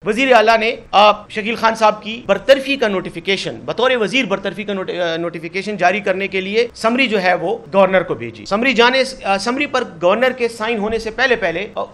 وزیر اعلیٰ نے شکیل خان صاحب کی برطرفی کا نوٹیفیکیشن بطور وزیر برطرفی کا نوٹیفیکیشن جاری کرنے کے لیے سمری جو ہے وہ گورنر کو بھیجی. سمری پر گورنر کے سائن ہونے سے پہلے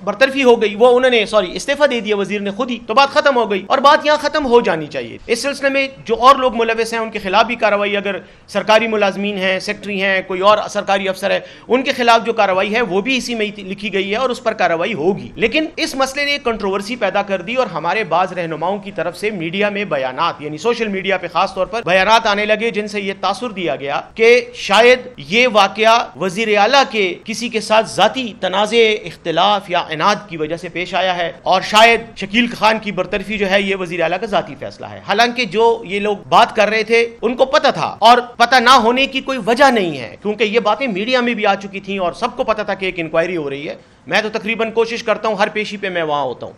برطرفی ہو گئی. وہ انہوں نے استعفیٰ دے دیا وزیر نے خود ہی, تو بات ختم ہو گئی اور بات یہاں ختم ہو جانی چاہیے. اس سلسلے میں جو اور لوگ ملوث ہیں ان کے خلاف بھی کارروائی, اگر سرکاری ملازمین ہیں, سیکٹری ہیں, کوئی اور سرکاری افسر ہے, ان کے خلاف جو کارروائی ہے وہ بھی اسی میں لکھی گئی ہے اور اس پر کارروائی ہوگی. لیکن اس مسئلے نے کنٹروورسی پیدا کر دی اور ہمارے بعض رہنماؤں کی طرف سے میڈیا میں بیانات, یعنی سوشل میڈیا پہ خاص طور پر بیانات آنے لگے جن سے یہ تاثر دیا گیا کہ شاید یہ واقعہ وزیر اعلیٰ کے کسی کے ساتھ ذاتی تنازع, اختلاف یا عناد کی وجہ سے پیش آیا ہے اور شاید شکیل خان کی برطرفی جو ہے یہ وزیر اعلیٰ کا ذاتی فیصلہ ہے. حالانکہ جو یہ لوگ بات کر رہے تھے ان کو پتہ تھا, اور پتہ نہ ہونے کی کوئی وجہ نہیں ہے کیونکہ یہ باتیں میڈیا میں بھی آ چکی تھیں اور سب کو پتہ تھا کہ ایک انکوائری ہو رہی ہے. میں تو تقریباً کوشش کرتا ہوں ہر پیشی پہ میں وہاں ہوتا ہوں.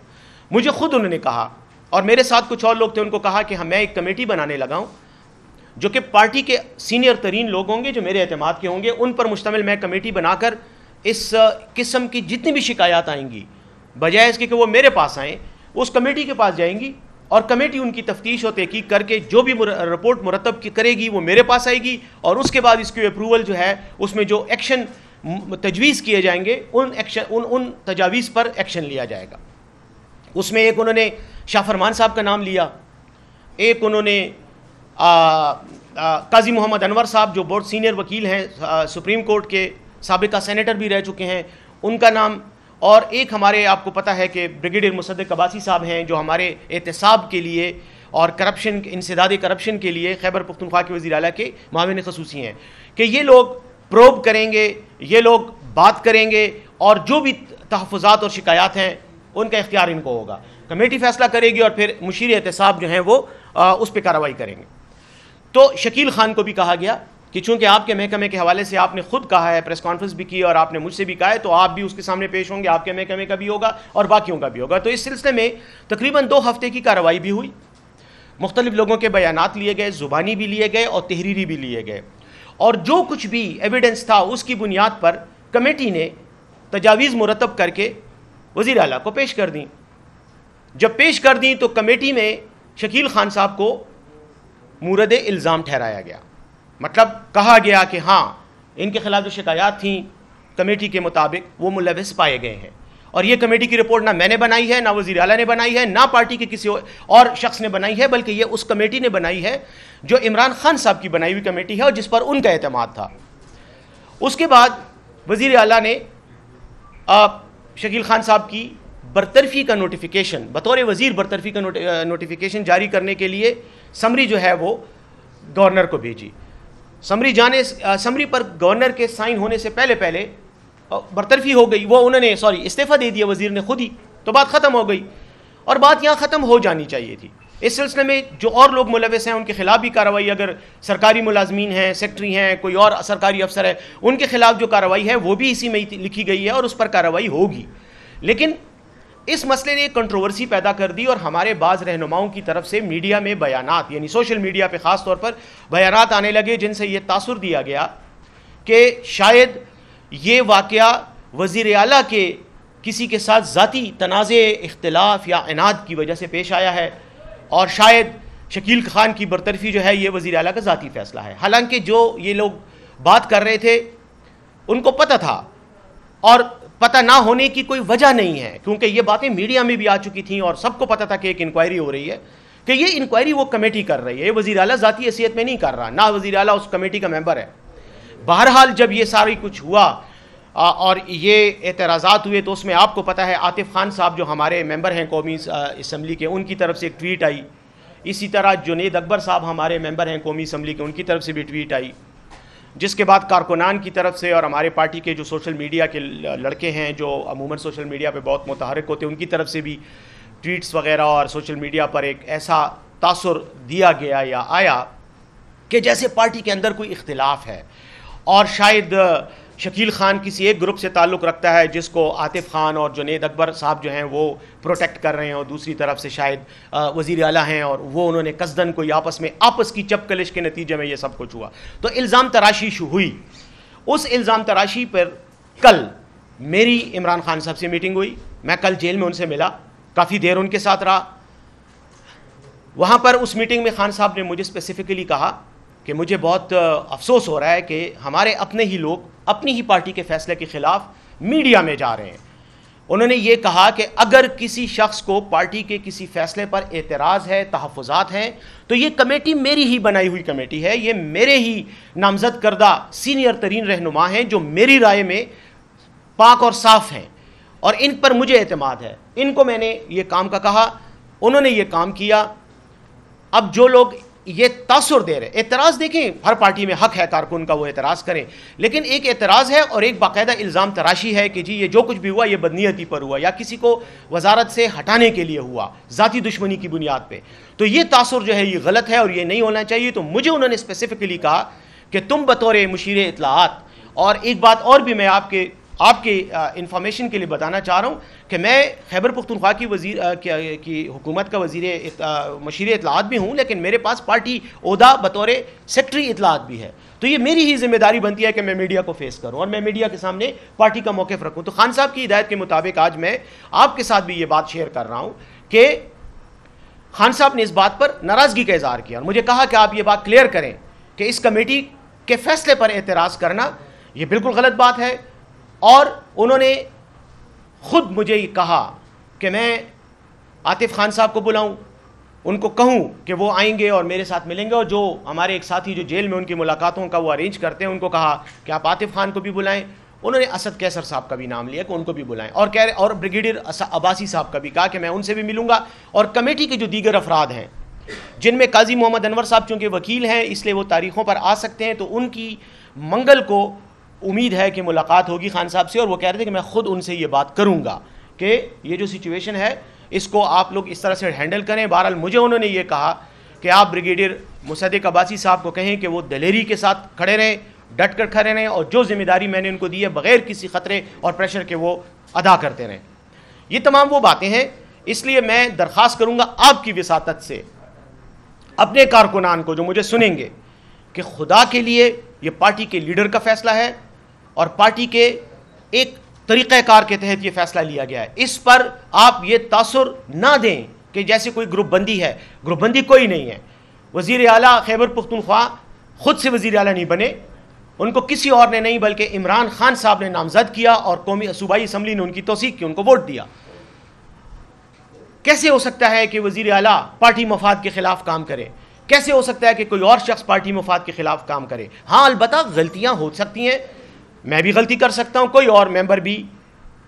مجھے خود انہوں نے کہا اور میرے ساتھ کچھ اور لوگ تھے, ان کو کہا کہ میں ایک کمیٹی بنانے لگا ہوں جو کہ پارٹی کے سینئر ترین لوگ ہوں گے, جو میرے اعتماد کے ہوں گے, ان پر مشتمل میں کمیٹی بنا کر اس قسم کی جتنی بھی شکایات آئیں گی بجائے اس کے کہ وہ میرے پاس آئیں, اس کمیٹی کے پاس جائیں گی اور کمیٹی ان کی تفتیش و تحقیق کر کے جو بھی رپورٹ مرتب کرے گی وہ میرے پاس آئے گی اور اس کے بعد اس کی اپروول جو ہے اس میں جو ایکشن تجویز کیے جائیں گے ان تجاویز پر ایکشن لیا جائے گا. اس میں ایک انہوں نے شاہ فرمان صاحب کا نام لیا, ایک انہوں نے قاضی محمد انور صاحب جو بہت سینئر وکیل ہیں, سپریم کورٹ کے سابقہ سینیٹر بھی رہ چکے ہیں, ان کا نام, اور ایک ہمارے آپ کو پتہ ہے کہ بریگیڈیئر مصدق عباسی صاحب ہیں جو ہمارے احتساب کے لیے اور کرپشن, انسداد کرپشن کے لیے خیبر پختونخوا کے وزیر اعلیٰ کے معاون خصوصی ہیں, کہ یہ لوگ پروب کریں گے, یہ لوگ بات کریں گے اور جو بھی تحفظات اور شکایات ہیں ان کا اختیار ان کو ہوگا. کمیٹی فیصلہ کرے گی اور پھر مشیر احتساب جو ہیں وہ اس پہ کارروائی کریں گے. تو شکیل خان کو بھی کہا گیا کہ چونکہ آپ کے محکمے کے حوالے سے آپ نے خود کہا ہے, پریس کانفرنس بھی کی اور آپ نے مجھ سے بھی کہا ہے, تو آپ بھی اس کے سامنے پیش ہوں گے, آپ کے محکمے کا بھی ہوگا اور باقیوں کا بھی ہوگا. تو اس سلسلے میں تقریباً 2 ہفتے کی کارروائی بھی ہوئی, مختلف لوگوں کے بیانات لیے گئے, زبانی بھی لیے گئے اور تحریری بھی لیے گئے, اور جو کچھ بھی ایویڈنس تھا اس کی بنیاد پر کمیٹی نے تجاویز مرتب کر کے وزیر اعلیٰ کو پیش کر دیں. جب پیش کر دیں تو کمیٹی میں شکیل خان صاحب کو مورد الزام ٹھہرایا گیا. مطلب کہا گیا کہ ہاں ان کے خلاف جو شکایات تھیں کمیٹی کے مطابق وہ ملوث پائے گئے ہیں, اور یہ کمیٹی کی رپورٹ نہ میں نے بنائی ہے, نہ وزیر اعلیٰ نے بنائی ہے, نہ پارٹی کے کسی اور شخص نے بنائی ہے, بلکہ یہ اس کمیٹی نے بنائی ہے جو عمران خان صاحب کی بنائی ہوئی کمیٹی ہے اور جس پر ان کا اعتماد تھا. اس کے بعد وزیر اعلیٰ نے شکیل خان صاحب کی برطرفی کا نوٹیفیکیشن بطور وزیر برطرفی کا نوٹیفیکیشن جاری کرنے کے لیے سمری جو ہے وہ گورنر کو بھیجی. سمری پر گورنر کے سائن ہونے سے پہلے برطرفی ہو گئی. وہ انہوں نے استعفیٰ دے دیا وزیر نے خود ہی, تو بات ختم ہو گئی اور بات یہاں ختم ہو جانی چاہیے تھی. اس سلسلے میں جو اور لوگ ملوث ہیں ان کے خلاف بھی کارروائی, اگر سرکاری ملازمین ہیں, سیکٹری ہیں, کوئی اور سرکاری افسر ہے, ان کے خلاف جو کارروائی ہے وہ بھی اسی میں لکھی گئی ہے اور اس پر کارروائی ہوگی. لیکن اس مسئلے نے کنٹروورسی پیدا کر دی اور ہمارے بعض رہنماؤں کی طرف سے میڈیا میں بیانات, یعنی سوشل میڈیا پہ خاص طور پر بیانات آنے لگے جن سے یہ تاثر دیا گیا کہ شاید یہ واقعہ وزیر اعلیٰ کے کسی کے ساتھ ذاتی تنازع, اختلاف یا عناد کی وجہ سے پیش آیا ہے اور شاید شکیل خان کی برطرفی جو ہے یہ وزیر اعلیٰ کا ذاتی فیصلہ ہے. حالانکہ جو یہ لوگ بات کر رہے تھے ان کو پتہ تھا اور پتہ نہ ہونے کی کوئی وجہ نہیں ہے کیونکہ یہ باتیں میڈیا میں بھی آ چکی تھیں اور سب کو پتہ تھا کہ ایک انکوائری ہو رہی ہے, کہ یہ انکوائری وہ کمیٹی کر رہی ہے, یہ وزیر اعلیٰ ذاتی حیثیت میں نہیں کر رہا, نہ وزیر اعلیٰ اس کمیٹی کا ممبر ہے. بہرحال جب یہ ساری کچھ ہوا اور یہ اعتراضات ہوئے تو اس میں آپ کو پتہ ہے عاطف خان صاحب جو ہمارے ممبر ہیں قومی اسمبلی کے, ان کی طرف سے ایک ٹویٹ آئی. اسی طرح جنید اکبر صاحب ہمارے ممبر ہیں قومی اسمبلی کے, ان کی طرف سے بھی ٹویٹ آئی, جس کے بعد کارکنان کی طرف سے اور ہمارے پارٹی کے جو سوشل میڈیا کے لڑکے ہیں جو عموماً سوشل میڈیا پہ بہت متحرک ہوتے ہیں, ان کی طرف سے بھی ٹویٹس وغیرہ اور سوشل میڈیا پر ایک ایسا تاثر دیا گیا یا آیا کہ جیسے پارٹی کے اندر کوئی اختلاف ہے اور شاید شکیل خان کسی ایک گروپ سے تعلق رکھتا ہے جس کو عاطف خان اور جنید اکبر صاحب جو ہیں وہ پروٹیکٹ کر رہے ہیں, اور دوسری طرف سے شاید وزیر اعلیٰ ہیں اور وہ انہوں نے قصداً کوئی آپس کی چپکلش کے نتیجے میں یہ سب کچھ ہوا. تو الزام تراشی ہوئی. اس الزام تراشی پر کل میری عمران خان صاحب سے میٹنگ ہوئی. میں کل جیل میں ان سے ملا, کافی دیر ان کے ساتھ رہا. وہاں پر اس میٹنگ میں خان صاحب نے مجھے اسپیسیفکلی کہا کہ مجھے بہت افسوس ہو رہا ہے کہ ہمارے اپنے ہی لوگ اپنی ہی پارٹی کے فیصلے کے خلاف میڈیا میں جا رہے ہیں. انہوں نے یہ کہا کہ اگر کسی شخص کو پارٹی کے کسی فیصلے پر اعتراض ہے، تحفظات ہیں، تو یہ کمیٹی میری ہی بنائی ہوئی کمیٹی ہے، یہ میرے ہی نامزد کردہ سینئر ترین رہنما ہیں جو میری رائے میں پاک اور صاف ہیں، اور ان پر مجھے اعتماد ہے. ان کو میں نے یہ کام کا کہا، انہوں نے یہ کام کیا. اب جو لوگ یہ تاثر دے رہے، اعتراض دیکھیں ہر پارٹی میں حق ہے کارکن کا وہ اعتراض کریں، لیکن ایک اعتراض ہے اور ایک باقاعدہ الزام تراشی ہے کہ جی یہ جو کچھ بھی ہوا یہ بدنیتی پر ہوا یا کسی کو وزارت سے ہٹانے کے لیے ہوا ذاتی دشمنی کی بنیاد پہ. تو یہ تاثر جو ہے یہ غلط ہے اور یہ نہیں ہونا چاہیے. تو مجھے انہوں نے اسپیسیفکلی کہا کہ تم بطور مشیر اطلاعات، اور ایک بات اور بھی میں آپ کے انفارمیشن کے لیے بتانا چاہ رہا ہوں کہ میں خیبر پختونخوا کی حکومت کا مشیر اطلاعات بھی ہوں، لیکن میرے پاس پارٹی عہدہ بطور سیکٹری اطلاعات بھی ہے. تو یہ میری ہی ذمہ داری بنتی ہے کہ میں میڈیا کو فیس کروں اور میں میڈیا کے سامنے پارٹی کا موقف رکھوں. تو خان صاحب کی ہدایت کے مطابق آج میں آپ کے ساتھ بھی یہ بات شیئر کر رہا ہوں کہ خان صاحب نے اس بات پر ناراضگی کا اظہار کیا اور مجھے کہا کہ آپ یہ بات کلیئر کریں کہ اس کمیٹی کے فیصلے پر اعتراض کرنا یہ بالکل غلط بات ہے. اور انہوں نے خود مجھے یہ کہا کہ میں عاطف خان صاحب کو بلاؤں، ان کو کہوں کہ وہ آئیں گے اور میرے ساتھ ملیں گے، اور جو ہمارے ایک ساتھی جو جیل میں ان کی ملاقاتوں کا وہ ارینج کرتے ہیں ان کو کہا کہ آپ عاطف خان کو بھی بلائیں. انہوں نے اسد کیسر صاحب کا بھی نام لیا کہ ان کو بھی بلائیں، اور کہہ رہے اور بریگیڈیئر عباسی صاحب کا بھی کہا کہ میں ان سے بھی ملوں گا. اور کمیٹی کے جو دیگر افراد ہیں جن میں قاضی محمد انور صاحب چونکہ وکیل ہیں اس لیے وہ تاریخوں پر آ سکتے ہیں، تو ان کی منگل کو امید ہے کہ ملاقات ہوگی خان صاحب سے، اور وہ کہہ رہے تھے کہ میں خود ان سے یہ بات کروں گا کہ یہ جو سچویشن ہے اس کو آپ لوگ اس طرح سے ہینڈل کریں. بہرحال مجھے انہوں نے یہ کہا کہ آپ بریگیڈیئر مصدق عباسی صاحب کو کہیں کہ وہ دلیری کے ساتھ کھڑے رہیں، ڈٹ کر کھڑے رہیں، اور جو ذمہ داری میں نے ان کو دی ہے بغیر کسی خطرے اور پریشر کے وہ ادا کرتے رہیں. یہ تمام وہ باتیں ہیں. اس لیے میں درخواست کروں گا آپ کی وساطت سے اپنے کارکنان کو جو مجھے سنیں گے کہ خدا کے لیے یہ پارٹی کے لیڈر کا فیصلہ ہے اور پارٹی کے ایک طریقہ کار کے تحت یہ فیصلہ لیا گیا ہے. اس پر آپ یہ تاثر نہ دیں کہ جیسے کوئی گروپ بندی ہے. گروپ بندی کوئی نہیں ہے. وزیر اعلیٰ خیبر پختونخوا خود سے وزیر اعلیٰ نہیں بنے، ان کو کسی اور نے نہیں بلکہ عمران خان صاحب نے نامزد کیا اور قومی صوبائی اسمبلی نے ان کی توثیق کی، ان کو ووٹ دیا. کیسے ہو سکتا ہے کہ وزیر اعلیٰ پارٹی مفاد کے خلاف کام کرے؟ کیسے ہو سکتا ہے کہ کوئی اور شخص پارٹی مفاد کے خلاف کام کرے؟ ہاں البتہ غلطیاں ہو سکتی ہیں، میں بھی غلطی کر سکتا ہوں، کوئی اور ممبر بھی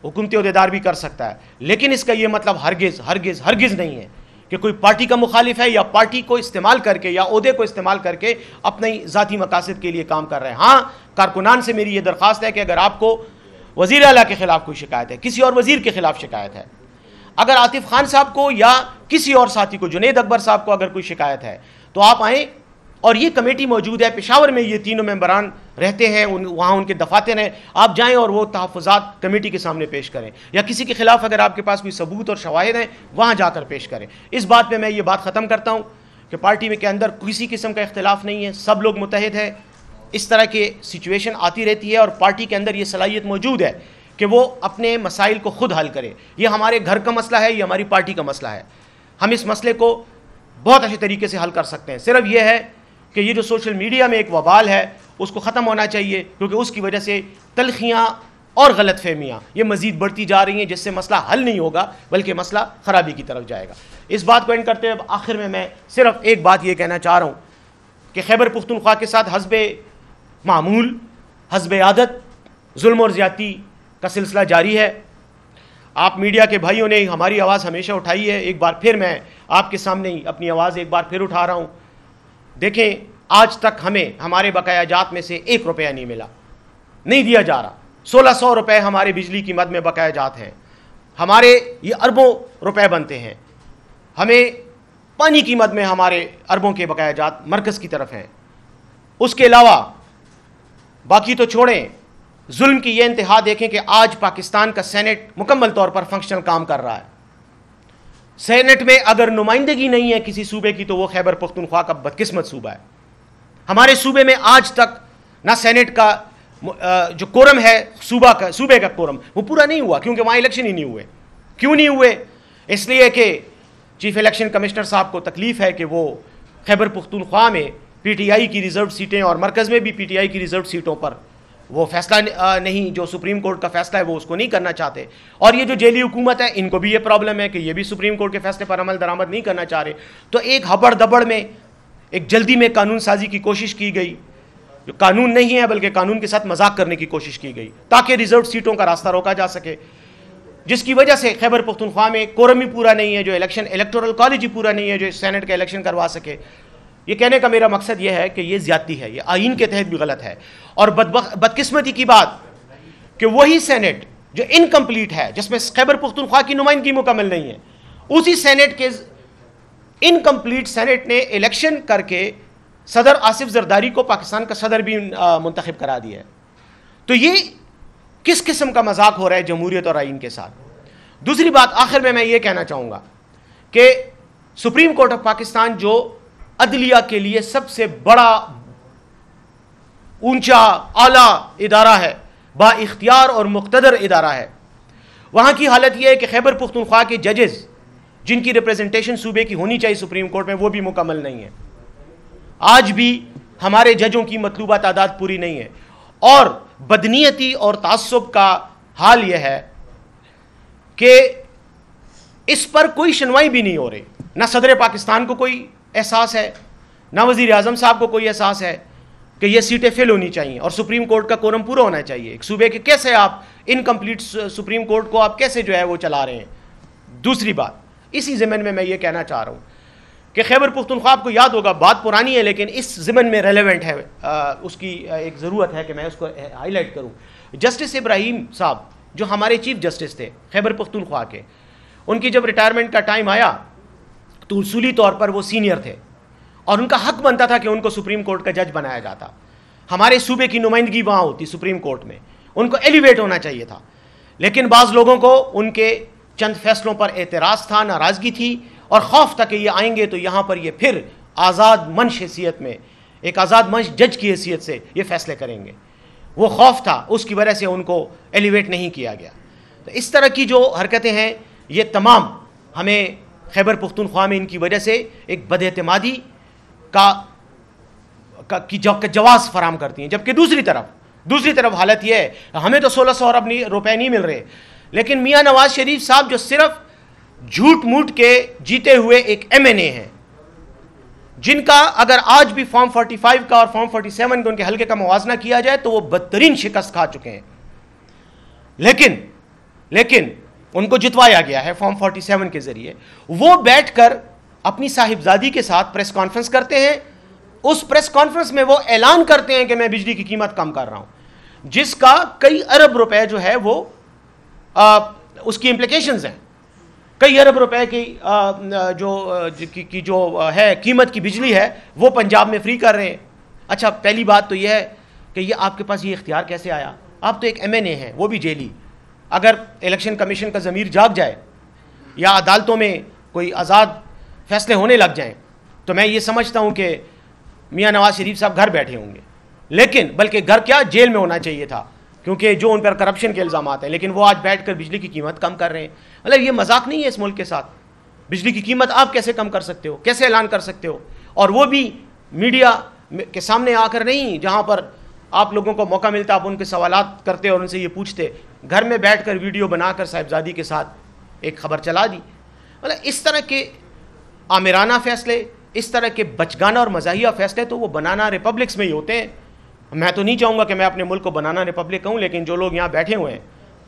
حکومتی عہدیدار بھی کر سکتا ہے، لیکن اس کا یہ مطلب ہرگز ہرگز ہرگز نہیں ہے کہ کوئی پارٹی کا مخالف ہے یا پارٹی کو استعمال کر کے یا عہدے کو استعمال کر کے اپنے ذاتی مقاصد کے لیے کام کر رہے ہیں. ہاں کارکنان سے میری یہ درخواست ہے کہ اگر آپ کو وزیر اعلیٰ کے خلاف کوئی شکایت ہے، کسی اور وزیر کے خلاف شکایت ہے، اگر عاطف خان صاحب کو یا کسی اور ساتھی کو، جنید اکبر صاحب کو اگر کوئی شکایت ہے تو آپ آئیں. اور یہ کمیٹی موجود ہے پشاور میں، یہ تینوں ممبران رہتے ہیں، وہاں ان کے دفاتر ہیں، آپ جائیں اور وہ تحفظات کمیٹی کے سامنے پیش کریں، یا کسی کے خلاف اگر آپ کے پاس کوئی ثبوت اور شواہد ہیں وہاں جا کر پیش کریں. اس بات پہ میں یہ بات ختم کرتا ہوں کہ پارٹی میں کے اندر کسی قسم کا اختلاف نہیں ہے، سب لوگ متحد ہیں. اس طرح کی سچویشن آتی رہتی ہے اور پارٹی کے اندر یہ صلاحیت موجود ہے کہ وہ اپنے مسائل کو خود حل کرے. یہ ہمارے گھر کا مسئلہ ہے، یہ ہماری پارٹی کا مسئلہ ہے. ہم اس مسئلے کو بہت اچھے طریقے سے حل کر سکتے ہیں. صرف یہ ہے کہ یہ جو سوشل میڈیا میں ایک وبال ہے اس کو ختم ہونا چاہیے، کیونکہ اس کی وجہ سے تلخیاں اور غلط فہمیاں یہ مزید بڑھتی جا رہی ہیں، جس سے مسئلہ حل نہیں ہوگا بلکہ مسئلہ خرابی کی طرف جائے گا. اس بات کو اینڈ کرتے ہوئے آخر میں صرف ایک بات یہ کہنا چاہ رہا ہوں کہ خیبر پختونخوا کے ساتھ حسب معمول، حسب عادت ظلم اور زیادتی کا سلسلہ جاری ہے. آپ میڈیا کے بھائیوں نے ہماری آواز ہمیشہ اٹھائی ہے، ایک بار پھر میں آپ کے سامنے ہی اپنی آواز ایک بار پھر اٹھا رہا ہوں. دیکھیں آج تک ہمیں ہمارے بقایا جات میں سے 1 روپیہ نہیں ملا، نہیں دیا جا رہا. 1600 روپے ہمارے بجلی کی مد میں بقایا جات ہیں، ہمارے یہ اربوں روپے بنتے ہیں. ہمیں پانی کی مد میں ہمارے اربوں کے بقایا جات مرکز کی طرف ہیں. اس کے علاوہ باقی تو چھوڑیں، ظلم کی یہ انتہا دیکھیں کہ آج پاکستان کا سینٹ مکمل طور پر فنکشنل کام کر رہا ہے. سینٹ میں اگر نمائندگی نہیں ہے کسی صوبے کی تو وہ خیبر پختونخوا کا بدقسمت صوبہ ہے. ہمارے صوبے میں آج تک نہ سینٹ کا جو کورم ہے صوبے کا کورم وہ پورا نہیں ہوا، کیونکہ وہاں الیکشن ہی نہیں ہوئے. کیوں نہیں ہوئے؟ اس لیے کہ چیف الیکشن کمشنر صاحب کو تکلیف ہے کہ وہ خیبر پختونخوا میں پی ٹی آئی کی ریزرو سیٹیں اور مرکز میں بھی پی ٹی آئی کی ریزرو سیٹوں پر وہ فیصلہ نہیں، جو سپریم کورٹ کا فیصلہ ہے وہ اس کو نہیں کرنا چاہتے. اور یہ جو جیلی حکومت ہے ان کو بھی یہ پرابلم ہے کہ یہ بھی سپریم کورٹ کے فیصلے پر عمل درآمد نہیں کرنا چاہ رہے. تو ایک ہبڑ دبڑ میں ایک جلدی میں قانون سازی کی کوشش کی گئی، جو قانون نہیں ہے بلکہ قانون کے ساتھ مذاق کرنے کی کوشش کی گئی تاکہ ریزرو سیٹوں کا راستہ روکا جا سکے، جس کی وجہ سے خیبر پختونخوا میں کورم ہی پورا نہیں ہے، جو الیکٹورل کالج ہی پورا نہیں ہے جو سینٹ کا الیکشن کروا سکے. یہ کہنے کا میرا مقصد یہ ہے کہ یہ زیادتی ہے، یہ آئین کے تحت بھی غلط ہے. اور بدقسمتی کی بات کہ وہی سینٹ جو انکمپلیٹ ہے، جس میں خیبر پختونخوا کی نمائندگی مکمل نہیں ہے، اسی سینٹ کے انکمپلیٹ سینٹ نے الیکشن کر کے صدر آصف زرداری کو پاکستان کا صدر بھی منتخب کرا دیا ہے. تو یہ کس قسم کا مذاق ہو رہا ہے جمہوریت اور آئین کے ساتھ. دوسری بات آخر میں یہ کہنا چاہوں گا کہ سپریم کورٹ آف پاکستان جو عدلیہ کے لیے سب سے بڑا اونچا اعلیٰ ادارہ ہے، با اختیار اور مقتدر ادارہ ہے، وہاں کی حالت یہ ہے کہ خیبر پختونخوا کے ججز جن کی ریپریزنٹیشن صوبے کی ہونی چاہیے سپریم کورٹ میں وہ بھی مکمل نہیں ہے. آج بھی ہمارے ججوں کی مطلوبہ تعداد پوری نہیں ہے. اور بدنیتی اور تعصب کا حال یہ ہے کہ اس پر کوئی سنوائی بھی نہیں ہو رہی. نہ صدر پاکستان کو کوئی احساس ہے، نہ وزیر اعظم صاحب کو کوئی احساس ہے کہ یہ سیٹیں فل ہونی چاہیے اور سپریم کورٹ کا کورم پورا ہونا چاہیے. ایک صوبے کے کیسے آپ انکمپلیٹ سپریم کورٹ کو آپ کیسے جو ہے وہ چلا رہے ہیں. دوسری بات اسی ضمن میں یہ کہنا چاہ رہا ہوں کہ خیبر پختونخوا آپ کو یاد ہوگا، بات پرانی ہے لیکن اس ضمن میں ریلیونٹ ہے، اس کی ایک ضرورت ہے کہ میں اس کو ہائی لائٹ کروں. جسٹس ابراہیم صاحب جو ہمارے چیف جسٹس تھے خیبر پختونخوا کے، ان کی جب ریٹائرمنٹ کا ٹائم آیا تو اصولی طور پر وہ سینئر تھے اور ان کا حق بنتا تھا کہ ان کو سپریم کورٹ کا جج بنایا جاتا. ہمارے صوبے کی نمائندگی وہاں ہوتی سپریم کورٹ میں، ان کو ایلیویٹ ہونا چاہیے تھا. لیکن بعض لوگوں کو ان کے چند فیصلوں پر اعتراض تھا، ناراضگی تھی اور خوف تھا کہ یہ آئیں گے تو یہاں پر یہ پھر آزاد منش حیثیت میں، ایک آزاد منش جج کی حیثیت سے یہ فیصلے کریں گے. وہ خوف تھا، اس کی وجہ سے ان کو ایلیویٹ نہیں کیا گیا. تو اس طرح کی جو حرکتیں ہیں یہ تمام ہمیں خیبر پختونخوا میں ان کی وجہ سے ایک بد اعتمادی کی جواز فراہم کرتی ہیں. جبکہ دوسری طرف حالت یہ ہے ہمیں تو 1600 ارب روپے نہیں مل رہے، لیکن میاں نواز شریف صاحب جو صرف جھوٹ موٹ کے جیتے ہوئے ایک ایم این اے ہیں، جن کا اگر آج بھی فارم 45 کا اور فارم 47 کے ان کے حلقے کا موازنہ کیا جائے تو وہ بدترین شکست کھا چکے ہیں. لیکن ان کو جتوایا گیا ہے فارم 47 کے ذریعے. وہ بیٹھ کر اپنی صاحبزادی کے ساتھ پریس کانفرنس کرتے ہیں. اس پریس کانفرنس میں وہ اعلان کرتے ہیں کہ میں بجلی کی قیمت کم کر رہا ہوں، جس کا کئی ارب روپے جو ہے وہ اس کی امپلیکیشنز ہیں. کئی ارب روپے کی جو ہے قیمت کی بجلی ہے وہ پنجاب میں فری کر رہے ہیں. اچھا، پہلی بات تو یہ ہے کہ یہ آپ کے پاس یہ اختیار کیسے آیا؟ آپ تو ایک ایم این اے ہیں، وہ بھی جیلی. اگر الیکشن کمیشن کا ضمیر جاگ جائے یا عدالتوں میں کوئی آزاد فیصلے ہونے لگ جائیں تو میں یہ سمجھتا ہوں کہ میاں نواز شریف صاحب گھر بیٹھے ہوں گے. لیکن بلکہ گھر کیا، جیل میں ہونا چاہیے تھا، کیونکہ جو ان پر کرپشن کے الزامات ہیں. لیکن وہ آج بیٹھ کر بجلی کی قیمت کم کر رہے ہیں. مطلب یہ مذاق نہیں ہے اس ملک کے ساتھ. بجلی کی قیمت آپ کیسے کم کر سکتے ہو، کیسے اعلان کر سکتے ہو؟ اور وہ بھی میڈیا کے سامنے آ کر نہیں، جہاں پر آپ لوگوں کو موقع ملتا آپ ان کے سوالات کرتے اور ان سے یہ پوچھتے. گھر میں بیٹھ کر ویڈیو بنا کر صاحبزادی کے ساتھ ایک خبر چلا دی. مطلب اس طرح کے آمرانہ فیصلے، اس طرح کے بچگانہ اور مزاحیہ فیصلے تو وہ بنانا ریپبلکس میں ہی ہوتے ہیں. میں تو نہیں چاہوں گا کہ میں اپنے ملک کو بنانا ریپبلک کہوں، لیکن جو لوگ یہاں بیٹھے ہوئے ہیں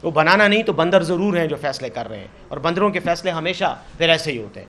وہ بنانا نہیں تو بندر ضرور ہیں جو فیصلے کر رہے ہیں، اور بندروں کے فیصلے ہمیشہ پھر ایسے ہی ہوتے ہیں.